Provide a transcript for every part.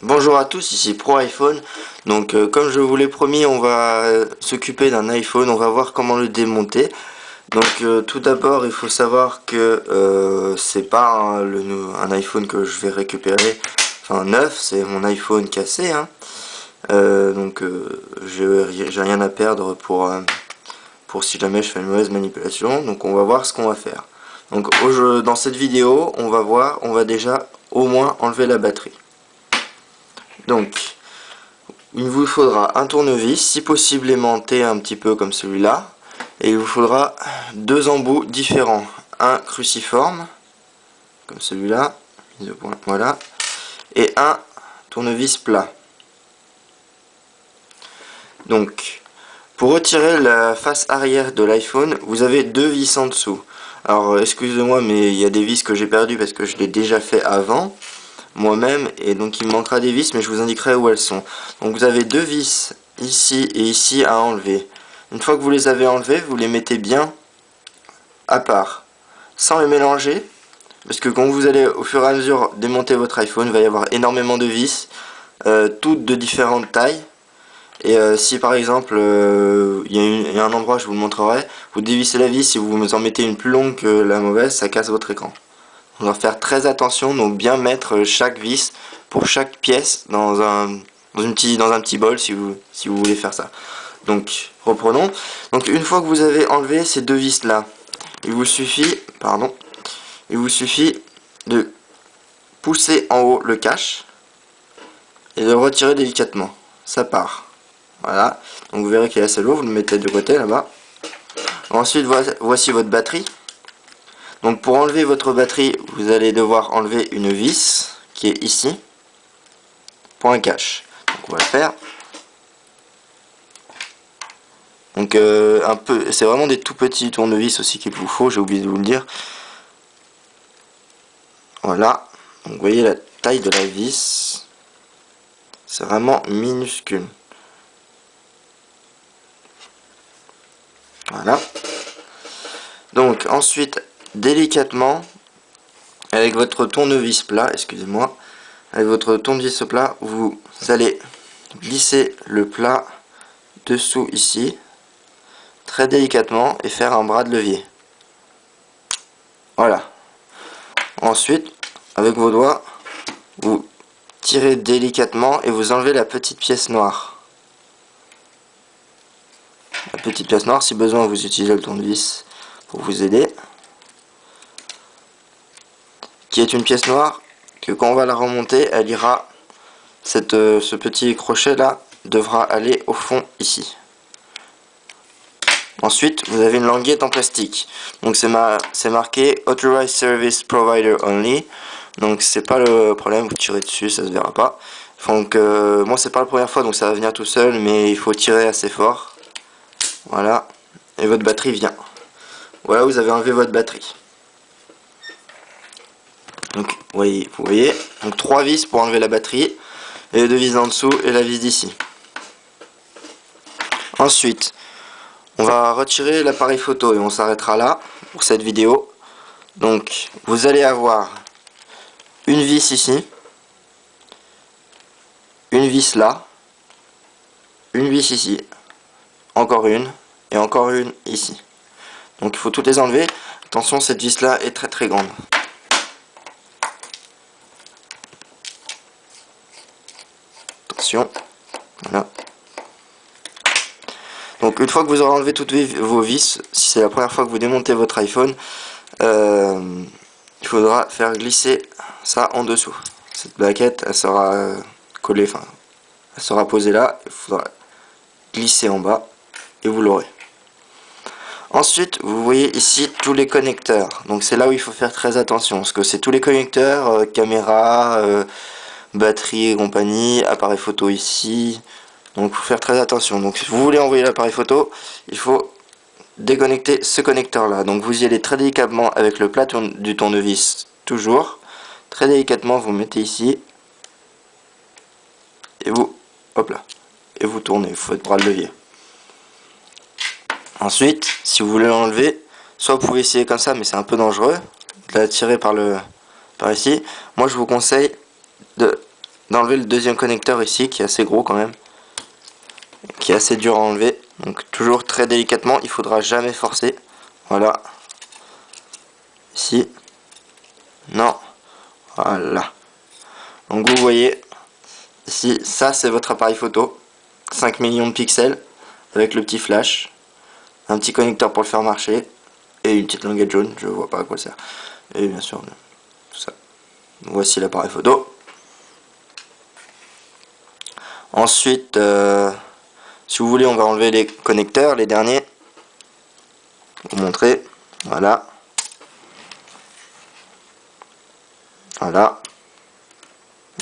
Bonjour à tous, ici Pro iPhone. Donc comme je vous l'ai promis, on va s'occuper d'un iPhone, on va voir comment le démonter. Donc tout d'abord, il faut savoir que c'est pas un iPhone que je vais récupérer, enfin neuf, c'est mon iPhone cassé, hein. J'ai rien à perdre pour si jamais je fais une mauvaise manipulation. Donc on va voir ce qu'on va faire. Donc dans cette vidéo, on va déjà au moins enlever la batterie. Donc il vous faudra un tournevis, si possible aimanté un petit peu comme celui-là, et il vous faudra deux embouts différents, un cruciforme comme celui-là, voilà, et un tournevis plat. Donc pour retirer la face arrière de l'iPhone, vous avez deux vis en dessous. Alors excusez-moi, mais il y a des vis que j'ai perdues parce que je l'ai déjà fait avant moi-même, et donc il me manquera des vis, mais je vous indiquerai où elles sont. Donc vous avez deux vis ici et ici à enlever. Une fois que vous les avez enlevées, vous les mettez bien à part, sans les mélanger, parce que quand vous allez au fur et à mesure démonter votre iPhone, il va y avoir énormément de vis, toutes de différentes tailles. Et si par exemple il y a un endroit, je vous le montrerai, vous dévissez la vis, si vous en mettez une plus longue que la mauvaise, ça casse votre écran. On doit faire très attention, donc bien mettre chaque vis pour chaque pièce dans un petit bol si vous voulez faire ça. Donc reprenons. Donc une fois que vous avez enlevé ces deux vis là, il vous suffit de pousser en haut le cache et de le retirer délicatement. Ça part. Voilà. Donc vous verrez qu'il est assez lourd, vous le mettez de côté là-bas. Ensuite voici votre batterie. Donc pour enlever votre batterie, vous allez devoir enlever une vis qui est ici pour un cache. Donc on va le faire. Donc c'est vraiment des tout petits tournevis aussi qu'il vous faut, j'ai oublié de vous le dire. Voilà. Donc vous voyez la taille de la vis. C'est vraiment minuscule. Voilà. Donc ensuite, délicatement, avec votre tournevis plat, excusez-moi, avec votre tournevis plat, vous allez glisser le plat dessous ici, très délicatement, et faire un bras de levier. Voilà. Ensuite, avec vos doigts, vous tirez délicatement et vous enlevez la petite pièce noire. La petite pièce noire, si besoin, vous utilisez le tournevis pour vous aider. Qui est une pièce noire que quand on va la remonter, elle ira, ce petit crochet là devra aller au fond ici. Ensuite, vous avez une languette en plastique. Donc c'est marqué Authorized Service Provider Only. Donc c'est pas le problème, vous tirez dessus, ça se verra pas. Donc moi c'est pas la première fois, donc ça va venir tout seul, mais il faut tirer assez fort. Voilà. Et votre batterie vient. Voilà, vous avez enlevé votre batterie. Donc vous voyez, donc 3 vis pour enlever la batterie, et les deux vis en dessous et la vis d'ici. Ensuite, on va retirer l'appareil photo et on s'arrêtera là pour cette vidéo. Donc vous allez avoir une vis ici, une vis là, une vis ici, encore une et encore une ici. Donc il faut toutes les enlever. Attention, cette vis là est très très grande. Attention, voilà. Donc une fois que vous aurez enlevé toutes vos vis, si c'est la première fois que vous démontez votre iPhone, il faudra faire glisser ça en dessous. Cette plaquette, elle sera collée, enfin, elle sera posée là, il faudra glisser en bas et vous l'aurez. Ensuite, vous voyez ici tous les connecteurs. Donc c'est là où il faut faire très attention, parce que c'est tous les connecteurs, caméra, batterie et compagnie, appareil photo ici. Donc il faut faire très attention. Donc si vous voulez envoyer l'appareil photo, il faut déconnecter ce connecteur là. Donc vous y allez très délicatement avec le plat du tournevis, toujours. Très délicatement, vous mettez ici. Et vous, hop là. Et vous tournez, vous faites bras de levier. Ensuite, si vous voulez l'enlever, soit vous pouvez essayer comme ça, mais c'est un peu dangereux, de la tirer par ici. Moi je vous conseille de d'enlever le deuxième connecteur ici, qui est assez gros quand même, qui est assez dur à enlever. Donc toujours très délicatement, il faudra jamais forcer. Voilà. Ici. Non. Voilà. Donc vous voyez, ici, ça c'est votre appareil photo. 5 millions de pixels, avec le petit flash. Un petit connecteur pour le faire marcher. Et une petite languette jaune, je vois pas à quoi ça sert. Et bien sûr, tout ça. Voici l'appareil photo. Ensuite, si vous voulez, on va enlever les connecteurs, les derniers. Vous montrer. Voilà. Voilà.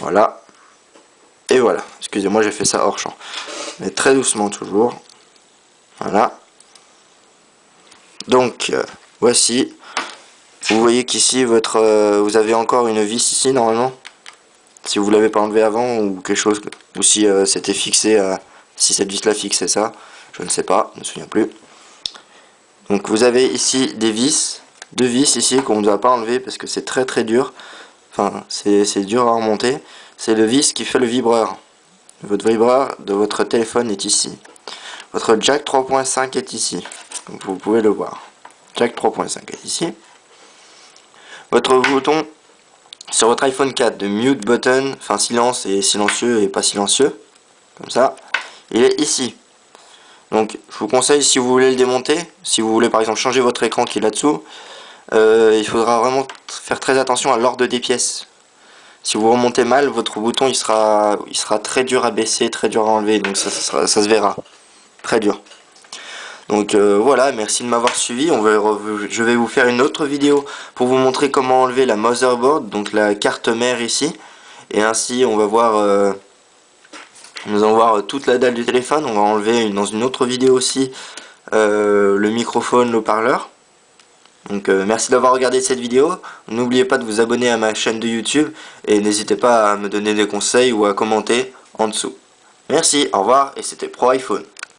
Voilà. Et voilà. Excusez-moi, j'ai fait ça hors champ. Mais très doucement toujours. Voilà. Donc, voici. Vous voyez qu'ici, vous avez encore une vis ici, normalement. Si vous l'avez pas enlevé avant, ou quelque chose. Ou si c'était fixé, si cette vis-là fixait ça. Je ne sais pas, je ne me souviens plus. Donc, vous avez ici des vis. Deux vis ici qu'on ne doit pas enlever parce que c'est très très dur. Enfin, c'est dur à remonter. C'est le vis qui fait le vibreur. Votre vibreur de votre téléphone est ici. Votre jack 3.5 est ici. Donc vous pouvez le voir. Jack 3.5 est ici. Votre bouton sur votre iPhone 4 de mute button, enfin silence et silencieux et pas silencieux, comme ça, il est ici. Donc je vous conseille, si vous voulez le démonter, si vous voulez par exemple changer votre écran qui est là-dessous, il faudra vraiment faire très attention à l'ordre des pièces. Si vous remontez mal, votre bouton il sera très dur à baisser, très dur à enlever, donc ça se verra. Très dur. Donc voilà, merci de m'avoir suivi. Je vais vous faire une autre vidéo pour vous montrer comment enlever la motherboard, donc la carte mère ici. Et ainsi on va voir, nous allons voir toute la dalle du téléphone. On va enlever dans une autre vidéo aussi le microphone, le haut-parleur. Donc merci d'avoir regardé cette vidéo. N'oubliez pas de vous abonner à ma chaîne de YouTube et n'hésitez pas à me donner des conseils ou à commenter en dessous. Merci, au revoir et c'était Pro iPhone.